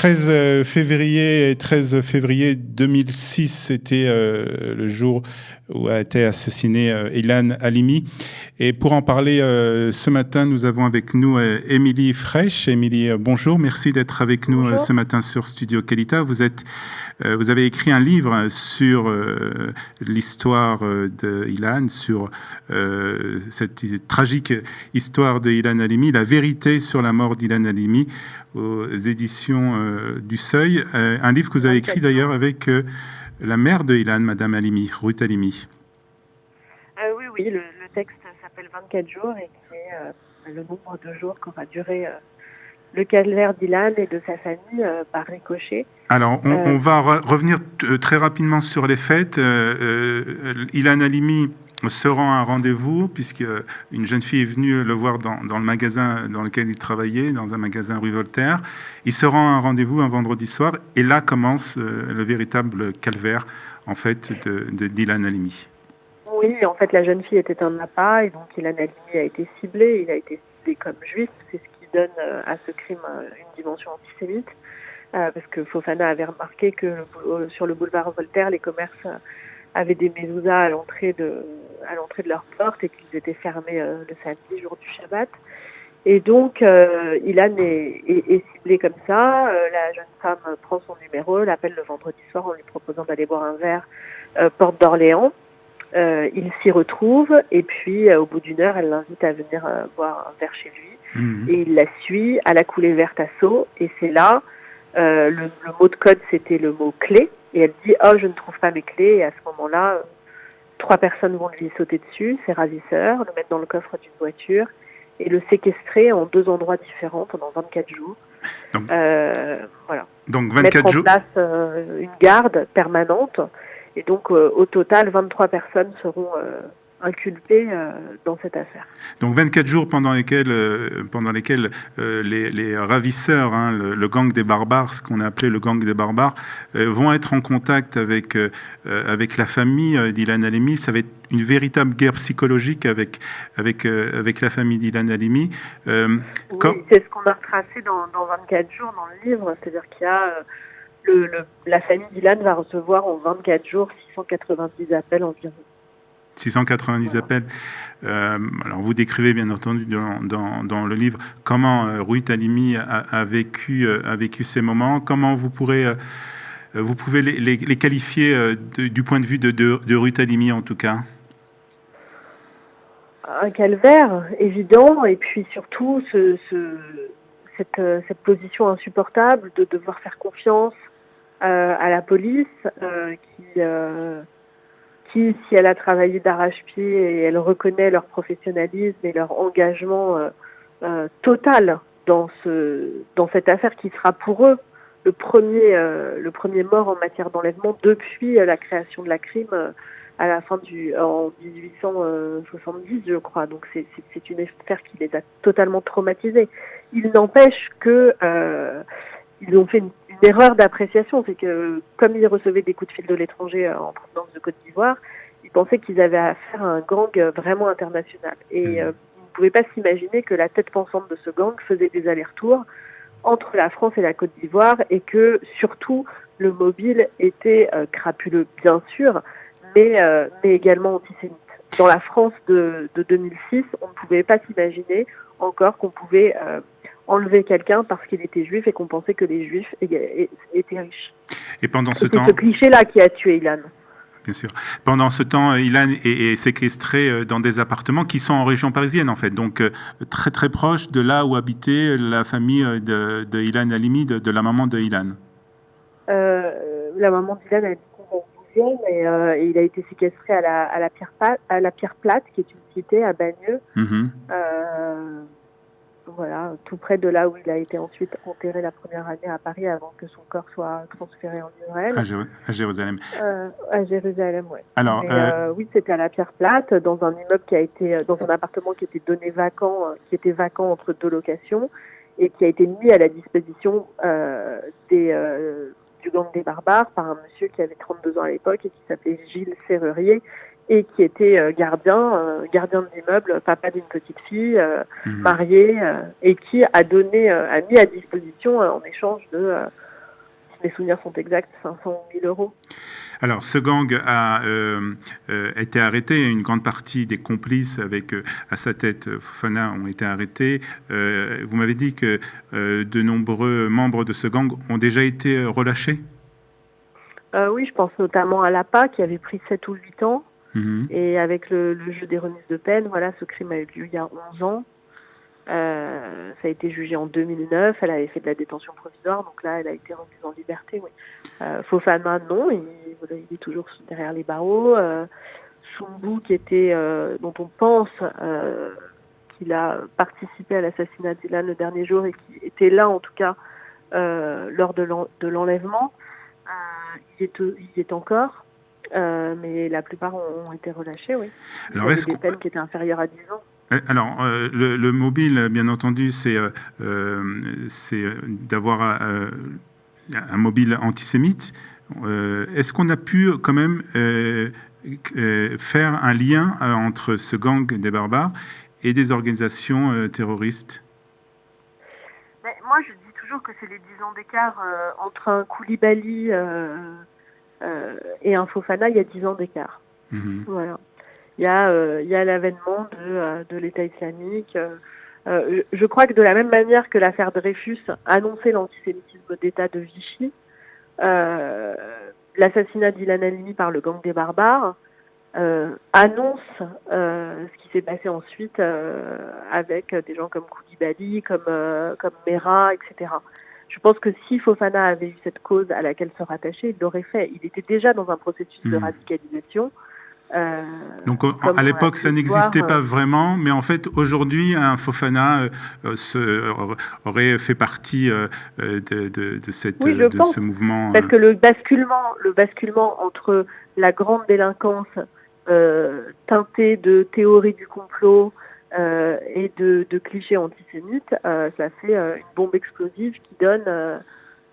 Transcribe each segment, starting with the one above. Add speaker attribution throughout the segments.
Speaker 1: 13 février 2006, c'était le jour où a été assassiné Ilan Halimi. Et pour en parler ce matin, nous avons avec nous Émilie Fraîche. Émilie, bonjour, merci d'être avec nous ce matin sur Studio Qualita. Vous avez écrit un livre sur l'histoire de Ilan, sur cette tragique histoire de Ilan Halimi, la vérité sur la mort d'Ilan Halimi, aux éditions du Seuil. Un livre que vous avez écrit d'ailleurs avec la mère de Ilan, Madame Halimi, Ruth Halimi.
Speaker 2: Oui, le texte s'appelle 24 jours et qui est le nombre de jours qu'aura duré le calvaire d'Ilan et de sa famille par ricochet.
Speaker 1: Alors, on va revenir très rapidement sur les faits. Ilan Halimi se rend à un rendez-vous puisque une jeune fille est venue le voir dans le magasin dans lequel il travaillait, dans un magasin rue Voltaire. Il se rend à un rendez-vous un vendredi soir et là commence le véritable calvaire en fait d'Ilan Halimi.
Speaker 2: Oui, en fait, la jeune fille était un appât et donc Ilan Halimi a été ciblé. Il a été ciblé comme juif. C'est ce qui donne à ce crime une dimension antisémite. Parce que Fofana avait remarqué que sur le boulevard Voltaire, les commerces avaient des mezuzahs à l'entrée de leur porte et qu'ils étaient fermés le samedi, jour du Shabbat. Et donc, Ilan est ciblé comme ça. La jeune femme prend son numéro, l'appelle le vendredi soir en lui proposant d'aller boire un verre porte d'Orléans. Il s'y retrouve et puis au bout d'une heure, elle l'invite à venir boire un verre chez lui. Et il la suit à la coulée verte à Sceaux. Et c'est là, le mot de code, c'était le mot clé. Et elle dit « Oh, je ne trouve pas mes clés ». Et à ce moment-là, 3 personnes vont lui sauter dessus, ses ravisseurs, le mettre dans le coffre d'une voiture et le séquestrer en 2 endroits différents pendant 24 jours.
Speaker 1: Donc,
Speaker 2: voilà.
Speaker 1: Donc 24 jours.
Speaker 2: Mettre en place une garde permanente. Et donc, au total, 23 personnes seront inculpées dans cette affaire.
Speaker 1: Donc 24 jours pendant lesquels les ravisseurs, le gang des barbares, ce qu'on a appelé le gang des barbares, vont être en contact avec la famille d'Ilan Halimi. Ça va être une véritable guerre psychologique avec la famille d'Ilan Halimi.
Speaker 2: Oui, c'est ce qu'on a retracé dans 24 jours dans le livre. C'est-à-dire qu'il y a... la famille d'Ilan va recevoir en 24 jours 690 appels environ.
Speaker 1: 690 appels. Alors vous décrivez bien entendu dans le livre comment Ruth Halimi a vécu ces moments. Comment vous pouvez les qualifier du point de vue de Ruth Halimi en tout cas?
Speaker 2: Un calvaire évident et puis surtout cette position insupportable de devoir faire confiance à la police qui, si elle a travaillé d'arrache-pied et elle reconnaît leur professionnalisme et leur engagement total dans cette affaire qui sera pour eux le premier mort en matière d'enlèvement depuis la création de la crime à la fin en 1870, je crois. Donc c'est une affaire qui les a totalement traumatisés. Il n'empêche que ils ont fait une erreur d'appréciation, c'est que comme ils recevaient des coups de fil de l'étranger en provenance de Côte d'Ivoire, ils pensaient qu'ils avaient affaire à un gang vraiment international. Et ils ne pouvaient pas s'imaginer que la tête pensante de ce gang faisait des allers-retours entre la France et la Côte d'Ivoire et que surtout le mobile était crapuleux, bien sûr, mais également antisémite. Dans la France de 2006, on ne pouvait pas s'imaginer encore qu'on pouvait enlever quelqu'un parce qu'il était juif et qu'on pensait que les juifs étaient riches.
Speaker 1: Et pendant ce temps...
Speaker 2: C'est ce cliché-là qui a tué Ilan.
Speaker 1: Bien sûr. Pendant ce temps, Ilan est séquestré dans des appartements qui sont en région parisienne, en fait. Donc, très, très proche de là où habitait la famille de Ilan Halimi, de la maman de Ilan.
Speaker 2: La maman d'Ilan habitait en 12e et il a été séquestré à la Pierre Plate, qui est une cité à Bagneux. Voilà, tout près de là où il a été ensuite enterré la première année à Paris avant que son corps soit transféré en Israël.
Speaker 1: À Jérusalem.
Speaker 2: À Jérusalem, oui.
Speaker 1: Alors,
Speaker 2: oui, c'était à la Pierre Plate, dans un immeuble dans un appartement qui était donné vacant, qui était vacant entre 2 locations et qui a été mis à la disposition du gang des barbares par un monsieur qui avait 32 ans à l'époque et qui s'appelait Gilles Serrurier et qui était gardien de l'immeuble, papa d'une petite fille, marié, et qui a mis à disposition en échange mes souvenirs sont exacts, 500 000 euros.
Speaker 1: Alors, ce gang a été arrêté. Une grande partie des complices avec à sa tête Fofana ont été arrêtés. Vous m'avez dit que de nombreux membres de ce gang ont déjà été relâchés.
Speaker 2: Oui, je pense notamment à l'APA qui avait pris 7 ou 8 ans. Et avec le jeu des remises de peine, voilà, ce crime a eu lieu il y a 11 ans. Ça a été jugé en 2009. Elle avait fait de la détention provisoire, donc là, elle a été remise en liberté. Oui. Fofana, non, il est toujours derrière les barreaux. Sumbu, dont on pense qu'il a participé à l'assassinat d'Ilan le dernier jour et qui était là, en tout cas, lors de l'enlèvement, il y est encore. Mais la plupart ont été relâchés, oui. Alors, il y avait des peines qui étaient inférieures à 10 ans.
Speaker 1: Alors, le mobile, bien entendu, c'est d'avoir un mobile antisémite. Est-ce qu'on a pu quand même faire un lien entre ce gang des barbares et des organisations terroristes?
Speaker 2: Mais moi, je dis toujours que c'est les 10 ans d'écart entre un Koulibaly et un Fofana, il y a 10 ans d'écart. Voilà. Il y a l'avènement de l'État islamique. Je crois que de la même manière que l'affaire Dreyfus annonçait l'antisémitisme d'État de Vichy, l'assassinat d'Ilan Halimi par le gang des barbares annonce ce qui s'est passé ensuite avec des gens comme Koulibaly, comme Mera, etc. Je pense que si Fofana avait eu cette cause à laquelle se rattacher, il l'aurait fait. Il était déjà dans un processus de radicalisation.
Speaker 1: Donc à l'époque, ça n'existait pas vraiment, mais en fait, aujourd'hui, un Fofana aurait fait partie de ce mouvement.
Speaker 2: Parce que le basculement entre la grande délinquance teintée de théorie du complot et de clichés antisémites, ça fait une bombe explosive qui donne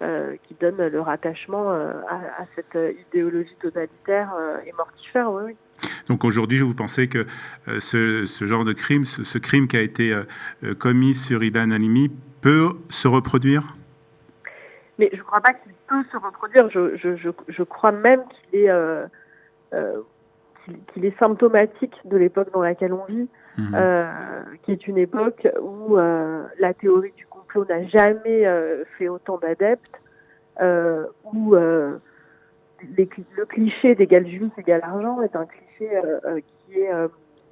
Speaker 2: le rattachement à cette idéologie totalitaire et mortifère. Oui.
Speaker 1: Donc aujourd'hui, vous pensez que ce genre de crime, ce crime qui a été commis sur Ilan Halimi peut se reproduire?
Speaker 2: Mais je ne crois pas qu'il peut se reproduire. Je crois même qu'il est symptomatique de l'époque dans laquelle on vit, qui est une époque où la théorie du complot n'a jamais fait autant d'adeptes, où le cliché d'égal juif égal argent est un cliché qui est...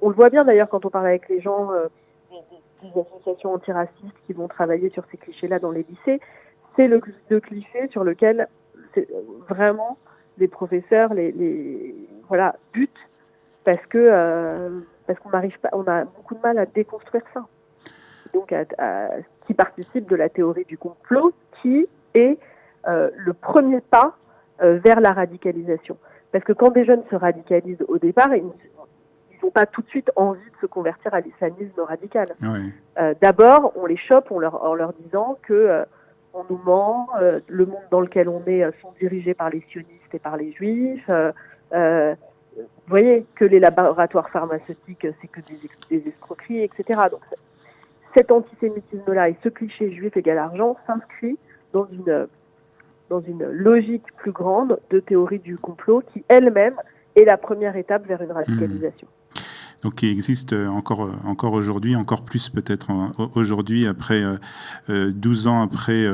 Speaker 2: on le voit bien d'ailleurs quand on parle avec les gens des associations antiracistes qui vont travailler sur ces clichés-là dans les lycées. C'est le cliché sur lequel vraiment les professeurs butent parce qu'on n'arrive pas, on a beaucoup de mal à déconstruire ça. Donc, qui participe de la théorie du complot, qui est le premier pas vers la radicalisation. Parce que quand des jeunes se radicalisent au départ, ils n'ont pas tout de suite envie de se convertir à l'islamisme radical.
Speaker 1: Oui.
Speaker 2: D'abord, on les chope en leur disant que on nous ment, le monde dans lequel on est sont dirigés par les sionistes et par les juifs. Vous voyez que les laboratoires pharmaceutiques, c'est que des escroqueries, etc. Donc, cet antisémitisme-là et ce cliché juif égal argent s'inscrit dans une logique plus grande de théorie du complot qui elle-même est la première étape vers une radicalisation.
Speaker 1: Donc qui existe encore aujourd'hui, encore plus peut-être aujourd'hui, après 12 ans après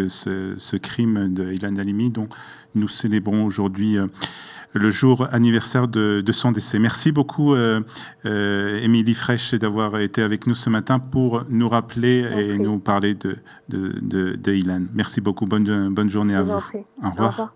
Speaker 1: ce crime de Ilan Halimi, dont nous célébrons aujourd'hui le jour anniversaire de son décès. Merci beaucoup Émilie Frech d'avoir été avec nous ce matin pour nous rappeler et nous parler de Ilan. Merci beaucoup, bonne journée à vous.
Speaker 2: Au revoir.